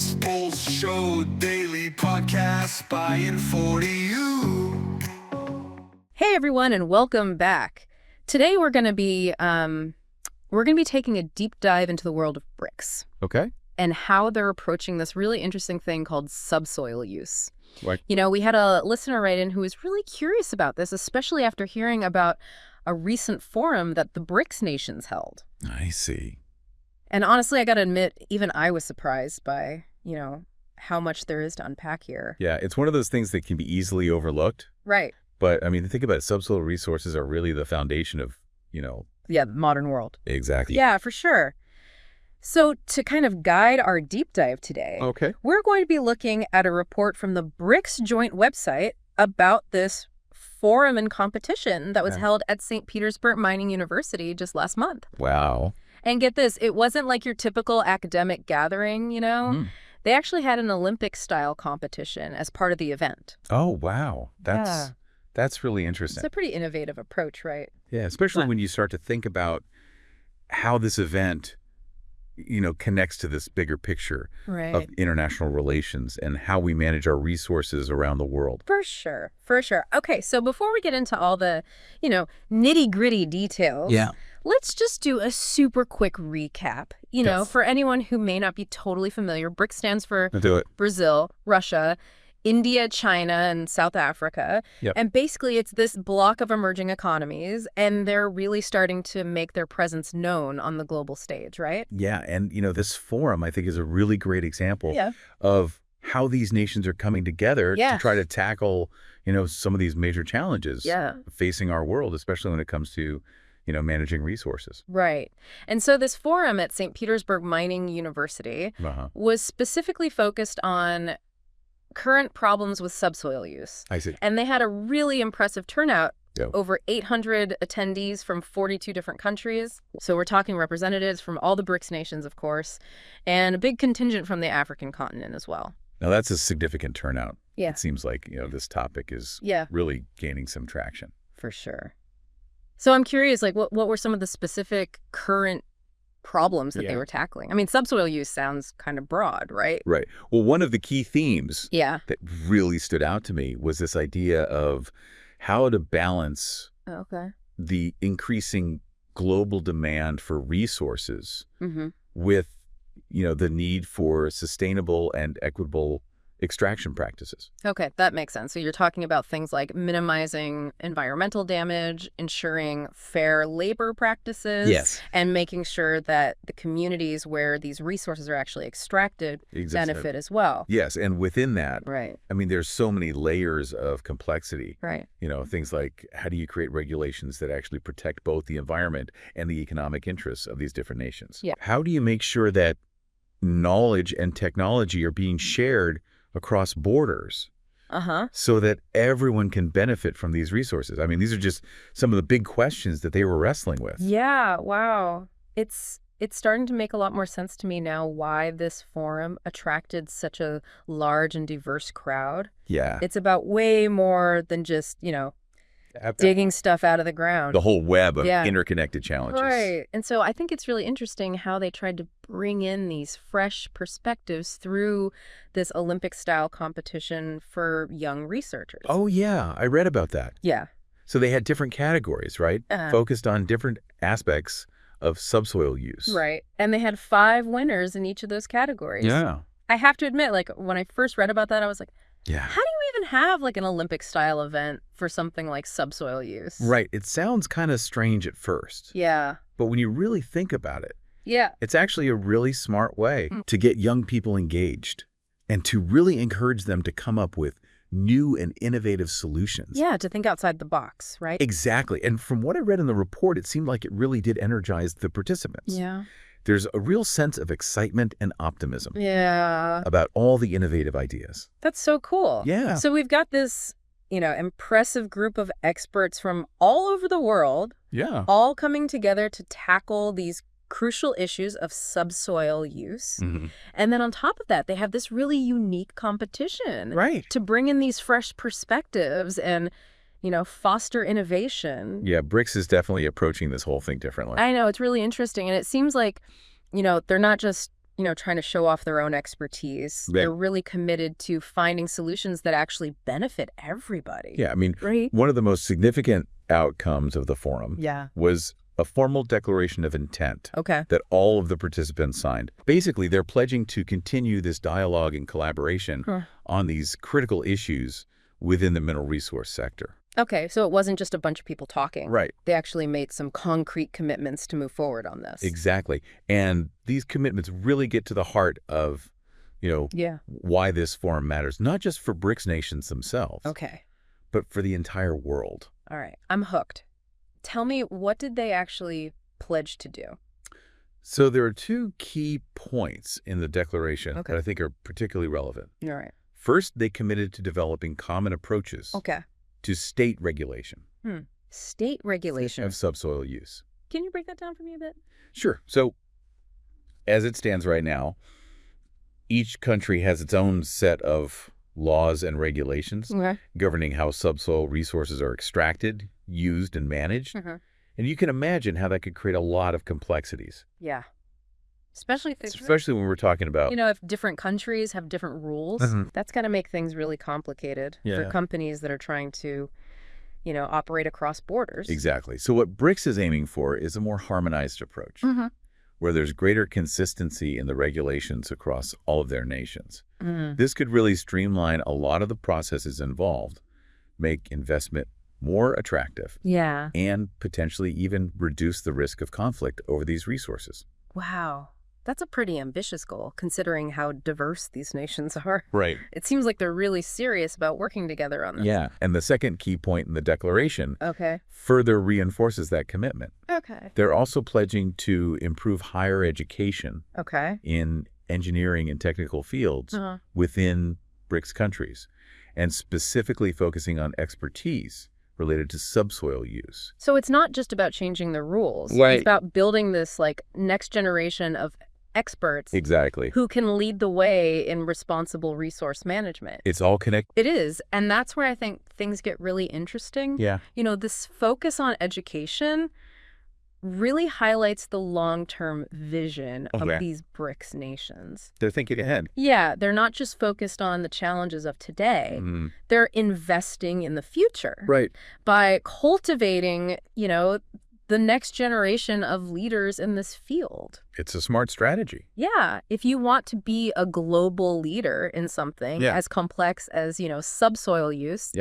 Subsoil Show daily podcast by and for you. Hey everyone, and welcome back. Today we're going to be taking a deep dive into the world of BRICS. Okay. And how they're approaching this really interesting thing called subsoil use. Like, You know, we had a listener write in who was really curious about this, especially after hearing about a recent forum that the BRICS nations held. I see. And honestly, I got to admit, even I was surprised by, how much there is to unpack here. Yeah, it's one of those things that can be easily overlooked. Right. But, I mean, think about it. Subsoil resources are really the foundation of, Yeah, the modern world. Exactly. Yeah, for sure. So to kind of guide our deep dive today, Okay. we're going to be looking at a report from the BRICS joint website about this forum and competition that was held at St. Petersburg Mining University just last month. Wow. And get this, it wasn't like your typical academic gathering, They actually had an Olympic-style competition as part of the event. Oh, wow. That's really interesting. It's a pretty innovative approach, right? Yeah, especially when you start to think about how this event, connects to this bigger picture of international relations and how we manage our resources around the world. For sure. For sure. Okay, so before we get into all the, nitty-gritty details, let's just do a super quick recap. For anyone who may not be totally familiar, BRICS stands for Do it. Brazil, Russia, India, China, and South Africa. Yep. And basically it's this block of emerging economies, and they're really starting to make their presence known on the global stage, right? Yeah, and, this forum, I think, is a really great example of how these nations are coming together to try to tackle, some of these major challenges facing our world, especially when it comes to, managing resources. Right. And so this forum at St. Petersburg Mining University was specifically focused on current problems with subsoil use. I see. And they had a really impressive turnout. Over 800 attendees from 42 different countries. So we're talking representatives from all the BRICS nations, of course, and a big contingent from the African continent as well. Now, that's a significant turnout. Yeah. It seems like, this topic is really gaining some traction. For sure. So I'm curious, what were some of the specific current problems that they were tackling? I mean, subsoil use sounds kind of broad, right? Right. Well, one of the key themes that really stood out to me was this idea of how to balance the increasing global demand for resources with, the need for sustainable and equitable extraction practices. Okay, that makes sense. So you're talking about things like minimizing environmental damage, ensuring fair labor practices, and making sure that the communities where these resources are actually extracted benefit as well. Yes, and within that, I mean, there's so many layers of complexity. Right. Things like how do you create regulations that actually protect both the environment and the economic interests of these different nations? Yeah. How do you make sure that knowledge and technology are being shared across borders so that everyone can benefit from these resources? I mean, these are just some of the big questions that they were wrestling with. Yeah, wow. It's starting to make a lot more sense to me now why this forum attracted such a large and diverse crowd. Yeah. It's about way more than just, digging stuff out of the ground. The whole web of interconnected challenges. Right. And so I think it's really interesting how they tried to bring in these fresh perspectives through this Olympic-style competition for young researchers. Oh, yeah. I read about that. Yeah. So they had different categories, right? Focused on different aspects of subsoil use. Right. And they had 5 winners in each of those categories. Yeah. I have to admit, when I first read about that, I was like, yeah. How do you even have an Olympic-style event for something like subsoil use? Right. It sounds kind of strange at first. Yeah. But when you really think about it, yeah, it's actually a really smart way to get young people engaged and to really encourage them to come up with new and innovative solutions. Yeah, to think outside the box, right? Exactly. And from what I read in the report, it seemed like it really did energize the participants. Yeah. There's a real sense of excitement and optimism about all the innovative ideas. That's so cool. Yeah. So we've got this, impressive group of experts from all over the world, all coming together to tackle these crucial issues of subsoil use. And then on top of that, they have this really unique competition to bring in these fresh perspectives and foster innovation. Yeah, BRICS is definitely approaching this whole thing differently. I know, it's really interesting. And it seems like, they're not just, trying to show off their own expertise. Right. They're really committed to finding solutions that actually benefit everybody. Yeah, I mean, right? One of the most significant outcomes of the forum was a formal declaration of intent that all of the participants signed. Basically, they're pledging to continue this dialogue and collaboration on these critical issues within the mineral resource sector. Okay, so it wasn't just a bunch of people talking. Right. They actually made some concrete commitments to move forward on this. Exactly. And these commitments really get to the heart of, why this forum matters, not just for BRICS nations themselves, but for the entire world. All right, I'm hooked. Tell me, what did they actually pledge to do? So there are two key points in the declaration that I think are particularly relevant. All right. First, they committed to developing common approaches to state regulation. State regulation of subsoil use. Can you break that down for me a bit? Sure. So as it stands right now, each country has its own set of laws and regulations governing how subsoil resources are extracted, used, and managed. And you can imagine how that could create a lot of complexities. Yeah. Especially when we're talking about... if different countries have different rules, that's going to make things really complicated for companies that are trying to, operate across borders. Exactly. So what BRICS is aiming for is a more harmonized approach, where there's greater consistency in the regulations across all of their nations. This could really streamline a lot of the processes involved, make investment more attractive, and potentially even reduce the risk of conflict over these resources. Wow. That's a pretty ambitious goal, considering how diverse these nations are. Right. It seems like they're really serious about working together on this. Yeah. And the second key point in the declaration further reinforces that commitment. They're also pledging to improve higher education in engineering and technical fields within BRICS countries, and specifically focusing on expertise related to subsoil use. So it's not just about changing the rules. It's about building this next generation of experts who can lead the way in responsible resource management. It's all connected. It is. And that's where I think things get really interesting. This focus on education really highlights the long-term vision of these BRICS nations. They're thinking ahead. Yeah, they're not just focused on the challenges of today. They're investing in the future. By cultivating, the next generation of leaders in this field. It's a smart strategy. Yeah. If you want to be a global leader in something as complex as, subsoil use,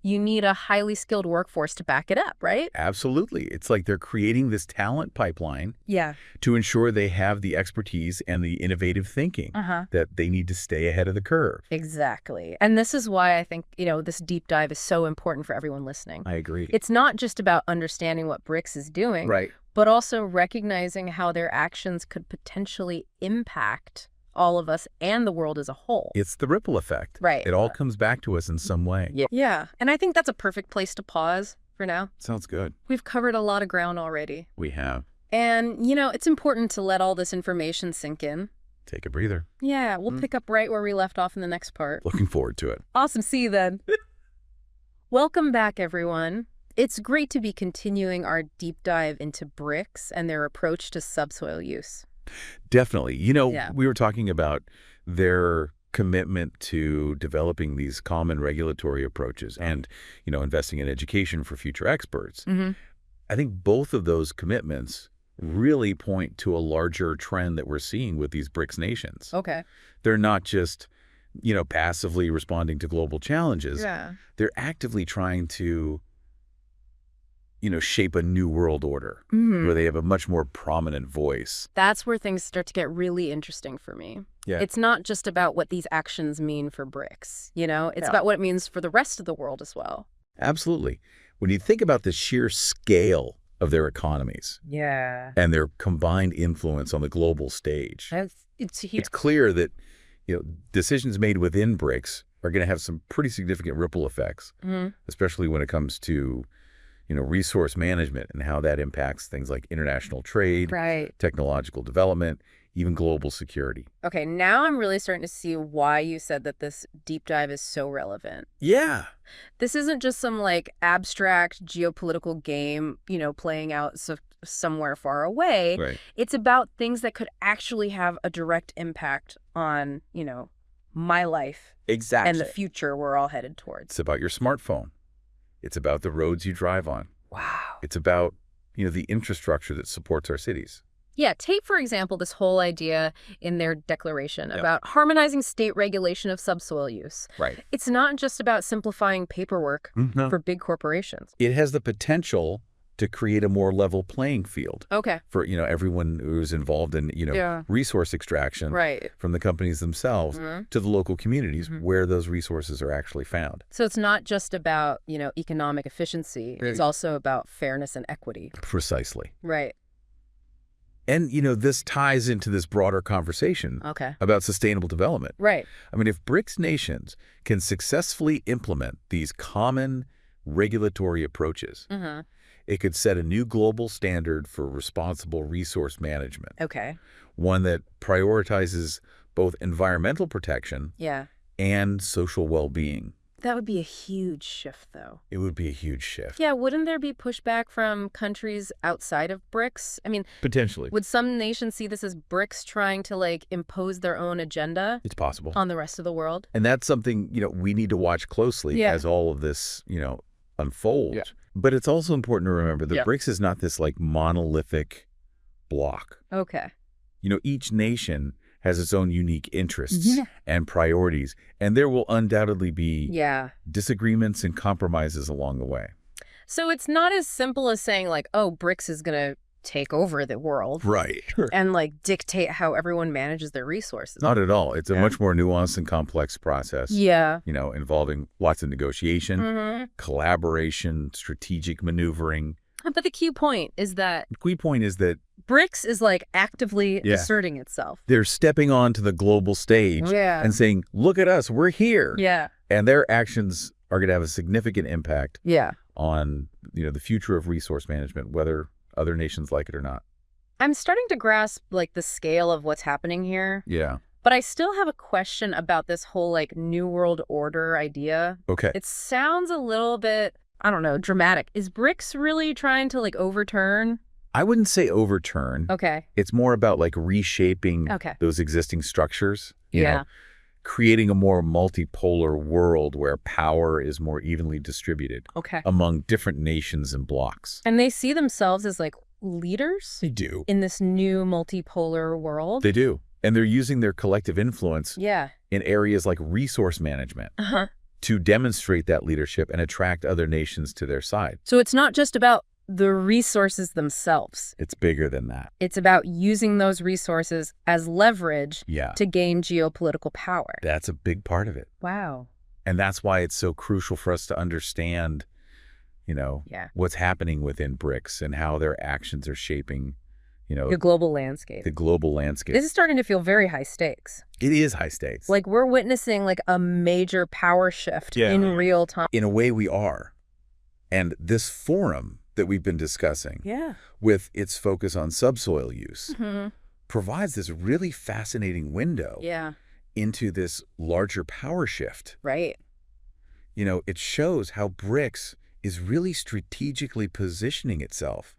you need a highly skilled workforce to back it up, right? Absolutely. It's like they're creating this talent pipeline to ensure they have the expertise and the innovative thinking that they need to stay ahead of the curve. Exactly. And this is why I think, this deep dive is so important for everyone listening. I agree. It's not just about understanding what BRICS is doing, but also recognizing how their actions could potentially impact all of us and the world as a whole. It's the ripple effect. Right. It all comes back to us in some way. Yeah. And I think that's a perfect place to pause for now. Sounds good. We've covered a lot of ground already. We have. And, it's important to let all this information sink in. Take a breather. Yeah, we'll pick up right where we left off in the next part. Looking forward to it. Awesome. See you then. Welcome back, everyone. It's great to be continuing our deep dive into BRICS and their approach to subsoil use. Definitely. We were talking about their commitment to developing these common regulatory approaches and, investing in education for future experts. I think both of those commitments really point to a larger trend that we're seeing with these BRICS nations. They're not just, passively responding to global challenges. They're actively trying to shape a new world order where they have a much more prominent voice. That's where things start to get really interesting for me. It's not just about what these actions mean for BRICS, It's about what it means for the rest of the world as well. Absolutely. When you think about the sheer scale of their economies and their combined influence on the global stage, it's clear that decisions made within BRICS are going to have some pretty significant ripple effects, especially when it comes to resource management and how that impacts things like international trade, technological development, even global security. Okay, now I'm really starting to see why you said that this deep dive is so relevant. Yeah. This isn't just some like abstract geopolitical game, playing out somewhere far away. Right. It's about things that could actually have a direct impact on, my life. Exactly. And the future we're all headed towards. It's about your smartphone. It's about the roads you drive on. Wow. It's about, the infrastructure that supports our cities. Yeah, take, for example, this whole idea in their declaration about harmonizing state regulation of subsoil use. Right. It's not just about simplifying paperwork for big corporations. It has the potential to create a more level playing field. Okay. For, everyone who's involved in, resource extraction from the companies themselves to the local communities where those resources are actually found. So it's not just about, economic efficiency. It's also about fairness and equity. Precisely. Right. And, this ties into this broader conversation about sustainable development. Right. I mean, if BRICS nations can successfully implement these common regulatory approaches, it could set a new global standard for responsible resource management. Okay. One that prioritizes both environmental protection and social well-being. That would be a huge shift, though. It would be a huge shift. Yeah, wouldn't there be pushback from countries outside of BRICS? I mean, potentially. Would some nations see this as BRICS trying to, impose their own agenda? It's possible. On the rest of the world? And that's something, we need to watch closely as all of this, unfolds. Yeah. But it's also important to remember that BRICS is not this, monolithic block. Okay. Each nation has its own unique interests and priorities, and there will undoubtedly be disagreements and compromises along the way. So it's not as simple as saying, BRICS is going to take over the world. Right. And, dictate how everyone manages their resources. Not at all. It's a much more nuanced and complex process. Yeah. Involving lots of negotiation, collaboration, strategic maneuvering. But the key point is that BRICS is actively asserting itself. They're stepping onto the global stage and saying, look at us, we're here. Yeah. And their actions are going to have a significant impact on, the future of resource management, whether other nations like it or not. I'm starting to grasp the scale of what's happening here. Yeah. But I still have a question about this whole New World Order idea. Okay. It sounds a little bit, I don't know, dramatic. Is BRICS really trying to overturn? I wouldn't say overturn. Okay. It's more about reshaping those existing structures. You know, creating a more multipolar world where power is more evenly distributed among different nations and blocs. And they see themselves as leaders? They do. In this new multipolar world? They do. And they're using their collective influence in areas like resource management to demonstrate that leadership and attract other nations to their side. So it's not just about the resources themselves. It's bigger than that. It's about using those resources as leverage to gain geopolitical power. That's a big part of it. Wow. And that's why it's so crucial for us to understand, what's happening within BRICS and how their actions are shaping, the global landscape. The global landscape. This is starting to feel very high stakes. It is high stakes. We're witnessing a major power shift in real time. In a way we are. And this forum that we've been discussing with its focus on subsoil use provides this really fascinating window into this larger power shift. Right. It shows how BRICS is really strategically positioning itself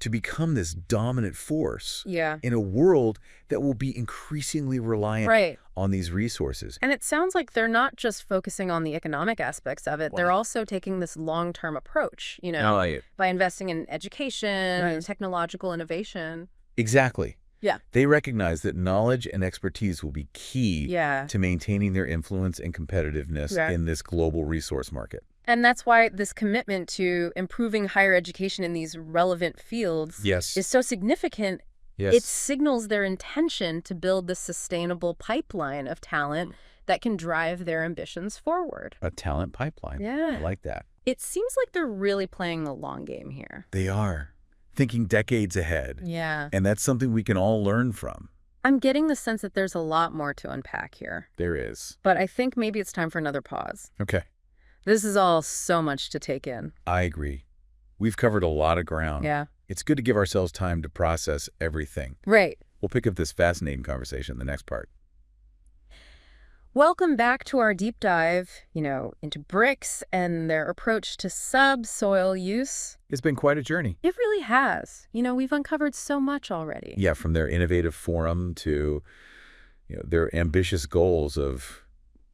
to become this dominant force in a world that will be increasingly reliant on these resources. And it sounds like they're not just focusing on the economic aspects of it. They're also taking this long-term approach, by investing in education and technological innovation. Exactly. Yeah. They recognize that knowledge and expertise will be key to maintaining their influence and competitiveness in this global resource market. And that's why this commitment to improving higher education in these relevant fields is so significant. Yes. It signals their intention to build this sustainable pipeline of talent that can drive their ambitions forward. A talent pipeline. Yeah. I like that. It seems like they're really playing the long game here. They are. Thinking decades ahead. Yeah. And that's something we can all learn from. I'm getting the sense that there's a lot more to unpack here. There is. But I think maybe it's time for another pause. Okay. This is all so much to take in. I agree. We've covered a lot of ground. Yeah. It's good to give ourselves time to process everything. Right. We'll pick up this fascinating conversation in the next part. Welcome back to our deep dive, into BRICS and their approach to subsoil use. It's been quite a journey. It really has. We've uncovered so much already. Yeah, from their innovative forum to their ambitious goals of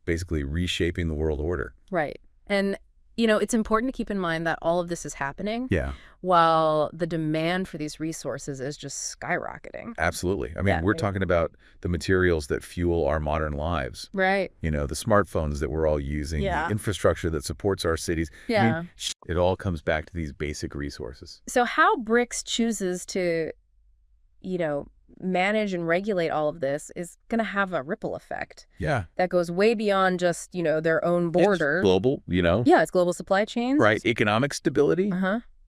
basically reshaping the world order. Right. And, it's important to keep in mind that all of this is happening while the demand for these resources is just skyrocketing. Absolutely. I mean, we're talking about the materials that fuel our modern lives. Right. The smartphones that we're all using, the infrastructure that supports our cities. Yeah. I mean, it all comes back to these basic resources. So how BRICS chooses to, manage and regulate all of this is going to have a ripple effect. Yeah. That goes way beyond just, their own borders. It's global, Yeah, it's global supply chains. Right. Economic stability.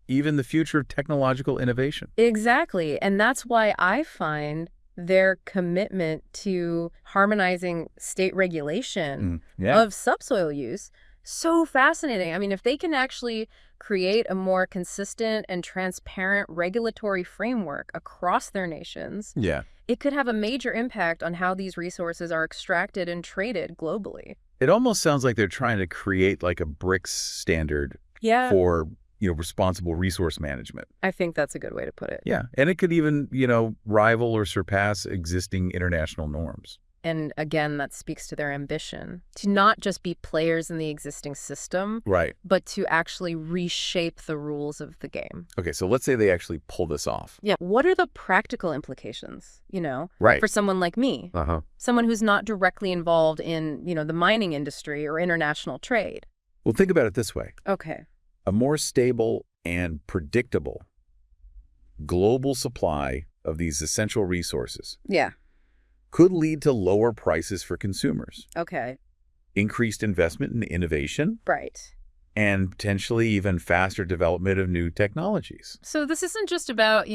Even the future of technological innovation. Exactly. And that's why I find their commitment to harmonizing state regulation of subsoil use so fascinating. I mean, if they can actually create a more consistent and transparent regulatory framework across their nations, it could have a major impact on how these resources are extracted and traded globally. It almost sounds like they're trying to create like a BRICS standard for responsible resource management. I think that's a good way to put it. Yeah. And it could even, rival or surpass existing international norms. And again, that speaks to their ambition to not just be players in the existing system, but to actually reshape the rules of the game. Okay, so let's say they actually pull this off. Yeah. What are the practical implications, for someone like me, someone who's not directly involved in, the mining industry or international trade? Well, think about it this way. Okay. A more stable and predictable global supply of these essential resources could lead to lower prices for consumers. Okay. Increased investment in innovation. Right. And potentially even faster development of new technologies. So this isn't just about,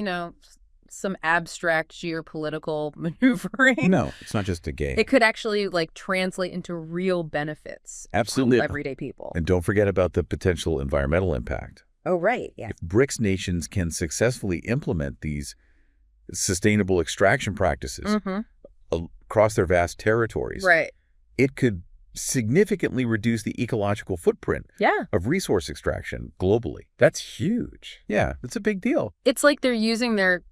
some abstract geopolitical maneuvering. No, it's not just a game. It could actually translate into real benefits. Absolutely. For everyday people. And don't forget about the potential environmental impact. Oh, right. Yeah. If BRICS nations can successfully implement these sustainable extraction practices across their vast territories, it could significantly reduce the ecological footprint of resource extraction globally. That's huge. Yeah, that's a big deal. It's like they're using their,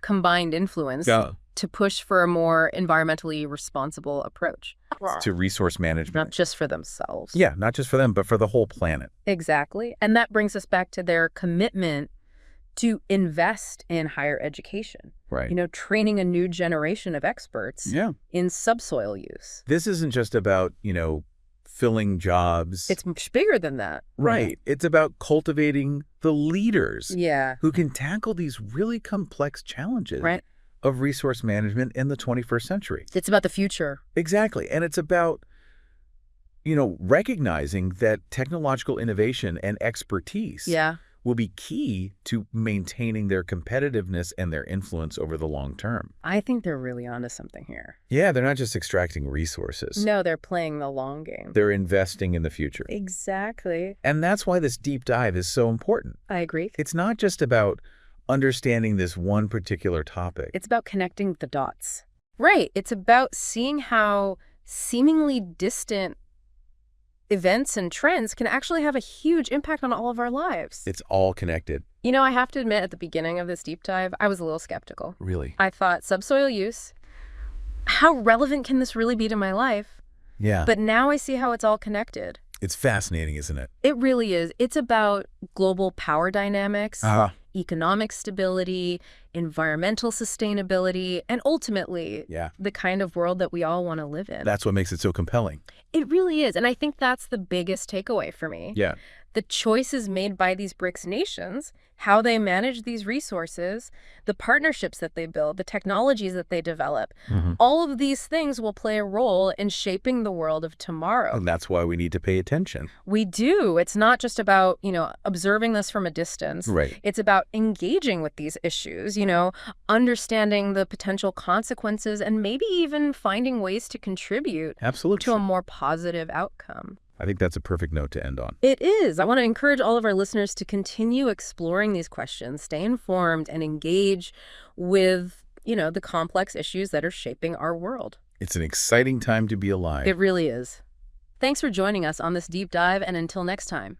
combined influence to push for a more environmentally responsible approach. To resource management. Not just for themselves. Yeah, not just for them, but for the whole planet. Exactly. And that brings us back to their commitment to invest in higher education. Right. Training a new generation of experts in subsoil use. This isn't just about, filling jobs. It's much bigger than that. Right. It's about cultivating the leaders who can tackle these really complex challenges of resource management in the 21st century. It's about the future. Exactly. And it's about, recognizing that technological innovation and expertise will be key to maintaining their competitiveness and their influence over the long term. I think they're really onto something here. Yeah, they're not just extracting resources. No, they're playing the long game. They're investing in the future. Exactly. And that's why this deep dive is so important. I agree. It's not just about understanding this one particular topic. It's about connecting the dots. Right. It's about seeing how seemingly distant events and trends can actually have a huge impact on all of our lives. It's all connected. I have to admit, at the beginning of this deep dive, I was a little skeptical. Really? I thought, subsoil use, how relevant can this really be to my life? Yeah. But now I see how it's all connected. It's fascinating, isn't it? It really is. It's about global power dynamics, economic stability, environmental sustainability, and ultimately the kind of world that we all want to live in. That's what makes it so compelling. It really is. And I think that's the biggest takeaway for me. Yeah. The choices made by these BRICS nations, how they manage these resources, the partnerships that they build, the technologies that they develop, all of these things will play a role in shaping the world of tomorrow. And that's why we need to pay attention. We do. It's not just about, observing this from a distance. Right. It's about engaging with these issues, understanding the potential consequences and maybe even finding ways to contribute to a more positive outcome. I think that's a perfect note to end on. It is. I want to encourage all of our listeners to continue exploring these questions, stay informed, and engage with the complex issues that are shaping our world. It's an exciting time to be alive. It really is. Thanks for joining us on this deep dive, and until next time.